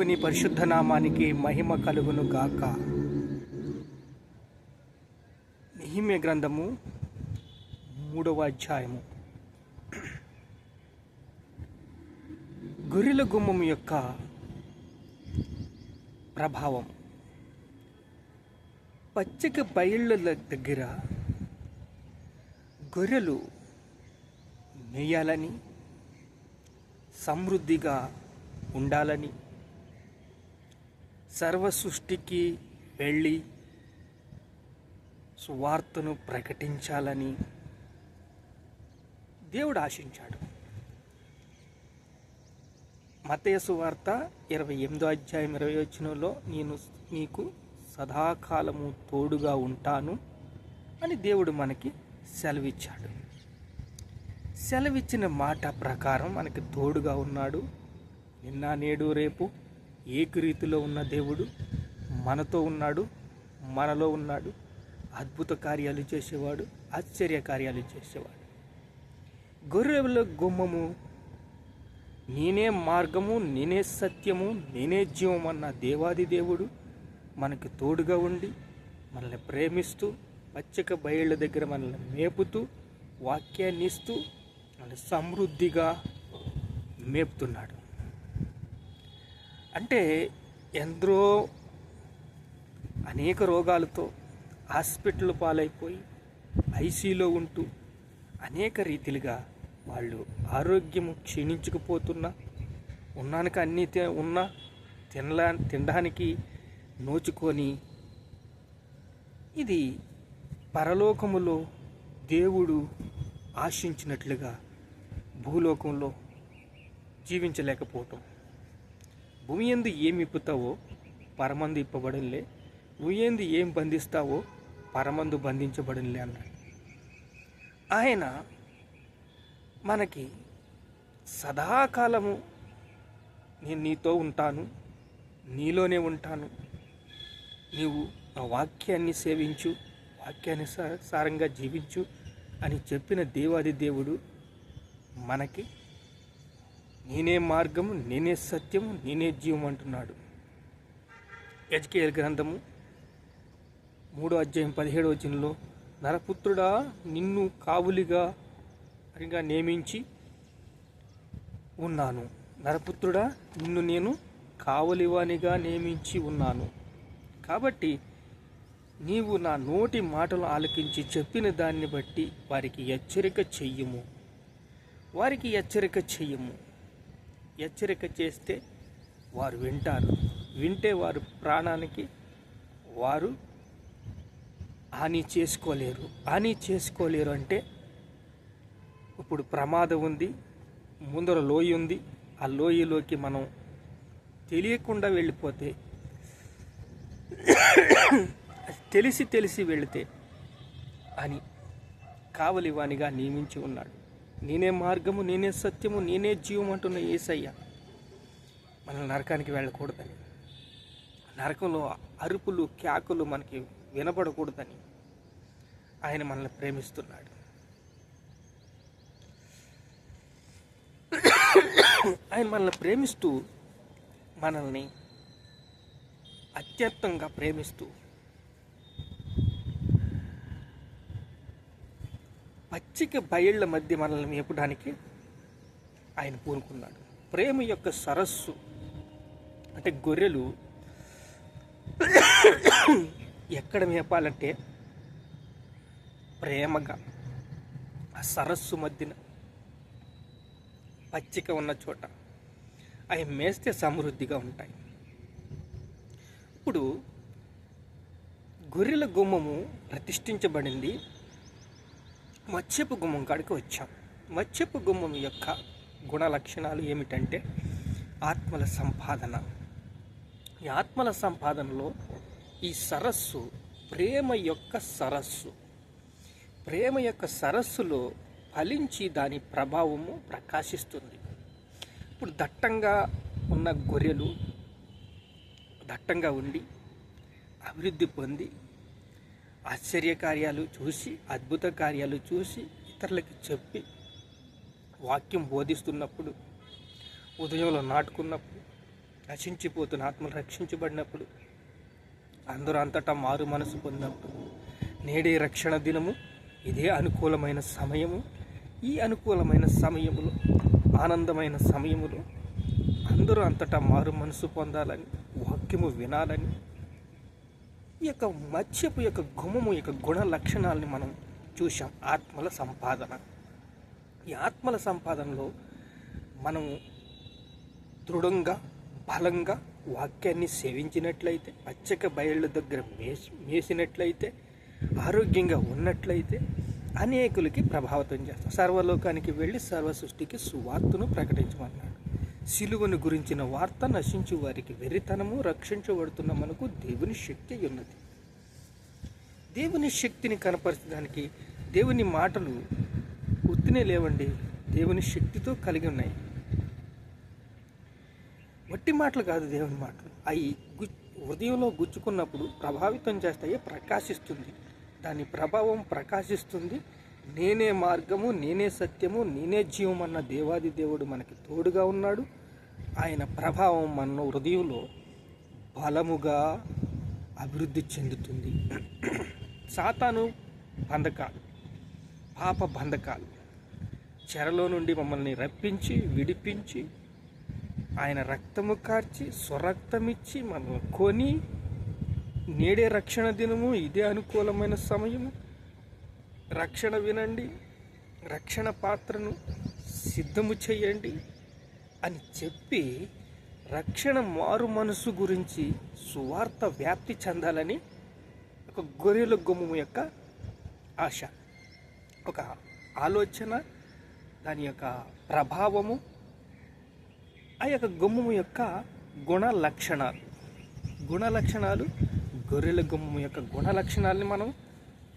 దేవుని పరిశుద్ధ నామానికి మహిమ కలుగును గాక. నెహెమ్యా గ్రంథము 3వ అధ్యాయము. గొర్రెల గుమ్మము యొక్క ప్రభావం. పచ్చిక బయళ్ళ దగ్గర గొర్రెలు మేయాలని, సమృద్ధిగా ఉండాలని, సర్వ సృష్టికి వెళ్ళి సువార్తను ప్రకటించాలని దేవుడు ఆశించాడు. మత్తయి సువార్త 28వ అధ్యాయం 20వ వచనంలో నేను మీకు సదాకాలము తోడుగా ఉంటాను అని దేవుడు మనకి సెలవిచ్చాడు. సెలవిచ్చిన మాట ప్రకారం మనకి తోడుగా ఉన్నాడు. నిన్న నేడు రేపు ఏకరీతిలో ఉన్న దేవుడు మనతో ఉన్నాడు, మనలో ఉన్నాడు. అద్భుత కార్యాలు చేసేవాడు, ఆశ్చర్య కార్యాలు చేసేవాడు. గొర్రెల గుమ్మము, నేనే మార్గము, నేనే సత్యము, నేనే జీవం అన్న దేవాది దేవుడు మనకు తోడుగా ఉండి మనల్ని ప్రేమిస్తూ పచ్చిక బయళ్ళ దగ్గర మనల్ని మేపుతూ వాక్యాన్ని ఇస్తూ మనల్ని సమృద్ధిగా మేపుతున్నాడు. అంటే ఎందరో అనేక రోగాలతో హాస్పిటల్ పాలైపోయి ఐసీలో ఉంటూ అనేక రీతిలుగా వాళ్ళు ఆరోగ్యము క్షీణించుకుపోతున్నా, ఉన్నానికి అన్నీ ఉన్నా తినడానికి నోచుకొని, ఇది పరలోకములో దేవుడు ఆశించినట్లుగా భూలోకంలో జీవించలేకపోవటం. భూమి యందు ఏమి ఇప్పుతావో పరమందు ఇప్పబడిలే, భూమి యందు ఏం బంధిస్తావో పరమందు బంధించబడిలే అన్నాడు. ఆయన మనకి సదాకాలము నేను నీతో ఉంటాను, నీలోనే ఉంటాను, నీవు నా వాక్యాన్ని సేవించు, వాక్యాన్ని సారంగా జీవించు అని చెప్పిన దేవాది దేవుడు మనకి నేనే మార్గము, నేనే సత్యము, నేనే జీవం అంటున్నాడు. యెజ్కేలు గ్రంథము 3వ అధ్యాయం 17వ వచనంలో, నరపుత్రుడా నిన్ను కావులిగా నియమించి ఉన్నాను, నరపుత్రుడా నిన్ను నేను కావలివానిగా నియమించి ఉన్నాను. కాబట్టి నీవు నా నోటి మాటలు ఆలకించి చెప్పిన దాన్ని బట్టి వారికి హెచ్చరిక చెయ్యము. వారికి హెచ్చరిక చెయ్యము. హెచ్చరిక చేస్తే వారు వింటారు. వింటే వారు ప్రాణానికి వారు హాని చేసుకోలేరు. హాని చేసుకోలేరు అంటే ఇప్పుడు ప్రమాదం ఉంది, ముందర లోయ ఉంది. ఆ లోయలోకి మనం తెలియకుండా వెళ్ళిపోతే, తెలిసి వెళితే అని కావలివానిగా నియమించి ఉన్నాడు. నేనే మార్గము, నేనే సత్యము, నేనే జీవం అంటున్న యేసయ్య మనల్ని నరకానికి వెళ్ళకూడదని, నరకంలో అరుపులు కేకలు మనకి వినపడకూడదని ఆయన మనల్ని ప్రేమిస్తున్నాడు. ఆయన మనల్ని ప్రేమిస్తూ, మనల్ని అత్యంతంగా ప్రేమిస్తూ పచ్చిక బయళ్ళ మధ్య మనల్ని మేపడానికి ఆయన పూనుకున్నాడు. ప్రేమ యొక్క సరస్సు అంటే గొర్రెలు ఎక్కడ మేపాలంటే ప్రేమగా ఆ సరస్సు మధ్యన పచ్చిక ఉన్న చోట అవి మేస్తే సమృద్ధిగా ఉంటాయి. ఇప్పుడు గొర్రెల గుమ్మము ప్రతిష్ఠించబడింది. మత్స్యపు గుమ్మం కాడికి వచ్చాం. మత్స్యపు గుమ్మం యొక్క గుణ లక్షణాలు ఏమిటంటే ఆత్మల సంపాదన. ఈ ఆత్మల సంపాదనలో ఈ సరస్సు ప్రేమ యొక్క సరస్సు. ప్రేమ యొక్క సరస్సులో ఫలించి దాని ప్రభావము ప్రకాశిస్తుంది. ఇప్పుడు దట్టంగా ఉన్న గొర్రెలు దట్టంగా ఉండి అభివృద్ధి పొంది ఆశ్చర్య కార్యాలు చూసి, అద్భుత కార్యాలు చూసి ఇతరులకి చెప్పి వాక్యం బోధిస్తున్నప్పుడు, ఉదయంలో నాటుకున్నప్పుడు, నశించిపోతున్న ఆత్మలు రక్షించబడినప్పుడు, అందరూ అంతటా మారు మనసు పొందినప్పుడు, నేడే రక్షణ దినము, ఇదే అనుకూలమైన సమయము. ఈ అనుకూలమైన సమయములో, ఆనందమైన సమయములో అందరూ అంతటా మారు మనసు పొందాలని, వాక్యము వినాలని, ఈ యొక్క మత్స్యపు యొక్క గుమ్మము యొక్క గుణ లక్షణాలని మనం చూసాం. ఆత్మల సంపాదన. ఈ ఆత్మల సంపాదనలో మనం దృఢంగా, బలంగా వాక్యాన్ని సేవించినట్లయితే, పచ్చక బయళ్ళ దగ్గర మేసినట్లయితే, ఆరోగ్యంగా ఉన్నట్లయితే అనేకులకి ప్రభావితం చేస్తాం. సర్వలోకానికి వెళ్ళి సర్వ సృష్టికి సువార్తను ప్రకటించమన్నాడు. సిలువను గురించిన వార్త నశించు వారికి వెర్రితనము, రక్షించబడుతున్న మనకు దేవుని శక్తి ఉన్నది. దేవుని శక్తిని కనపరచడానికి దేవుని మాటలు ఉత్తినే లేవండి, దేవుని శక్తితో కలిగి ఉన్నాయి. వట్టి మాటలు కాదు దేవుని మాటలు. అవి హృదయంలో గుచ్చుకున్నప్పుడు ప్రభావితం చేస్తాయి, ప్రకాశిస్తుంది. దాని ప్రభావం ప్రకాశిస్తుంది. నేనే మార్గము, నేనే సత్యము, నేనే జీవం అన్న దేవాది దేవుడు మనకి తోడుగా ఉన్నాడు. ఆయన ప్రభావం మన హృదయంలో బలముగా అభివృద్ధి చెందుతుంది. సాతాను బంధకాలు, పాప బంధకాలు, చెరలో నుండి మమ్మల్ని రప్పించి విడిపించి, ఆయన రక్తము కార్చి స్వరక్తమిచ్చి మనల్ని కొని, నేడే రక్షణ దినము, ఇదే అనుకూలమైన సమయము, రక్షణ వినండి, రక్షణ పాత్రను సిద్ధము చేయండి అని చెప్పి, రక్షణ మారు మనసు గురించి సువార్త వ్యాప్తి చెందాలని ఒక గొర్రెల గుమ్మము యొక్క ఆశ, ఒక ఆలోచన, దాని యొక్క ప్రభావము, ఆ యొక్క గుమ్మము యొక్క గుణ లక్షణాలు, గొర్రెల గుమ్మము యొక్క గుణ లక్షణాలని మనం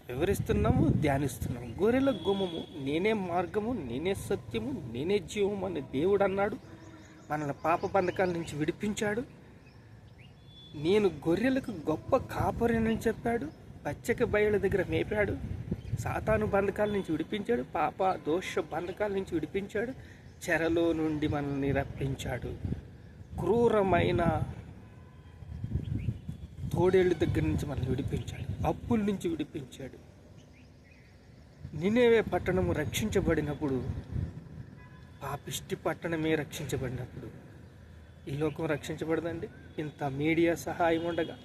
వివరిస్తున్నాము, ధ్యానిస్తున్నాము. గొర్రెల గుమ్మము నేనే మార్గము, నేనే సత్యము, నేనే జీవము అని దేవుడు అన్నాడు. మనల్ని పాప బంధకాల నుంచి విడిపించాడు. నేను గొర్రెలకు గొప్ప కాపరిని చెప్పాడు. పచ్చక బయళ్ళ దగ్గర మేపాడు. సాతాను బంధకాల నుంచి విడిపించాడు. పాప దోష బంధకాల నుంచి విడిపించాడు. చెరలో నుండి మనల్ని రప్పించాడు. క్రూరమైన తోడేళ్ళ దగ్గర నుంచి మనల్ని విడిపించాడు. అప్పుల నుంచి విడిపించాడు. నినేవే పట్టణము రక్షించబడినప్పుడు, పాపిష్టి పట్టణమే రక్షించబడినప్పుడు ఈ లోకం రక్షించబడదండి. ఇంత మీడియా సహాయం ఉండగా,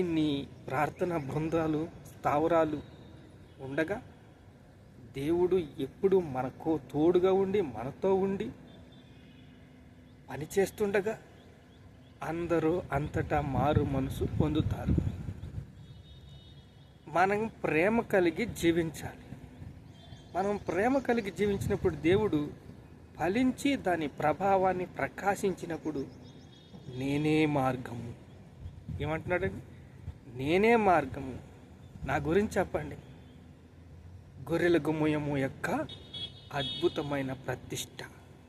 ఇన్ని ప్రార్థన బృందాలు, స్థావరాలు ఉండగా, దేవుడు ఎప్పుడు మనకు తోడుగా ఉండి, మనతో ఉండి పనిచేస్తుండగా అందరూ అంతటా మారు మనసు పొందుతారు. మనం ప్రేమ కలిగి జీవించాలి. మనం ప్రేమ కలిగి జీవించినప్పుడు దేవుడు ఫలించి దాని ప్రభావాన్ని ప్రకాశించినప్పుడు, నేనే మార్గము ఏమంటున్నాడండి? నేనే మార్గము. నా గురించి చెప్పండి. గొర్రెల గుమ్మయము యొక్క అద్భుతమైన ప్రతిష్ట,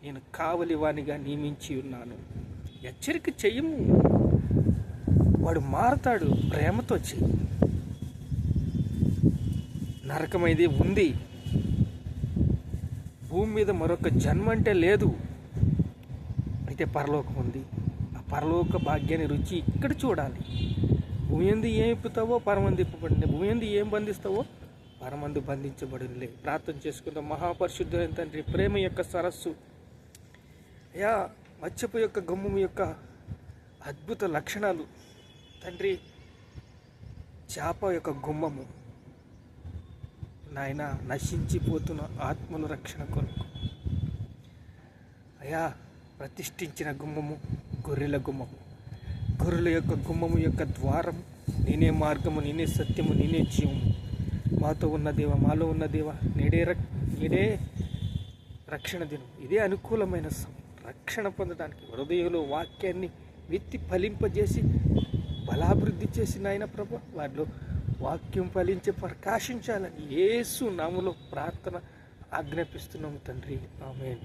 నేను కావలివానిగా నియమించి ఉన్నాను. హెచ్చరిక చెయ్యము. వాడు మారతాడు, ప్రేమతో చెయ్యి. నరకమైది ఉంది, భూమి మీద మరొక జన్మ అంటే లేదు. అయితే పరలోకం ఉంది. ఆ పరలోక భాగ్యాన్ని రుచి ఇక్కడ చూడాలి. భూమి ఎందు ఏం ఇప్పుతావో పరమందు ఇప్పబడింది, భూమి ఎందు ఏం బంధిస్తావో పరమందు బంధించబడిందిలే. ప్రార్థన చేసుకుందాం. మహాపరిశుద్ధులైన తండ్రి, ప్రేమ యొక్క సరస్సు అయా, మత్స్యపు యొక్క గుమ్మము యొక్క అద్భుత లక్షణాలు తండ్రి, చేప యొక్క గుమ్మము నాయన, నశించిపోతున్న ఆత్మల రక్షణ కొరకు అయా ప్రతిష్ఠించిన గుమ్మము గొర్రెల గుమ్మము. గొర్రెల యొక్క గుమ్మము యొక్క ద్వారం, నేనే మార్గము, నేనే సత్యము, నేనే జీవము. మాతో ఉన్న దేవ, మాలో ఉన్న దేవ, నేడే రక్షణ దినం, ఇదే అనుకూలమైన సమయం. రక్షణ పొందడానికి హృదయంలో వాక్యాన్ని విత్తి ఫలింపజేసి బలాభివృద్ధి చేసిన ఆయన ప్రభు, వారిలో వాక్యం ఫలించి ప్రకాశించాలని యేసు నామములో ప్రార్థన ఆజ్ఞాపిస్తున్నాము తండ్రి. ఆమేన్.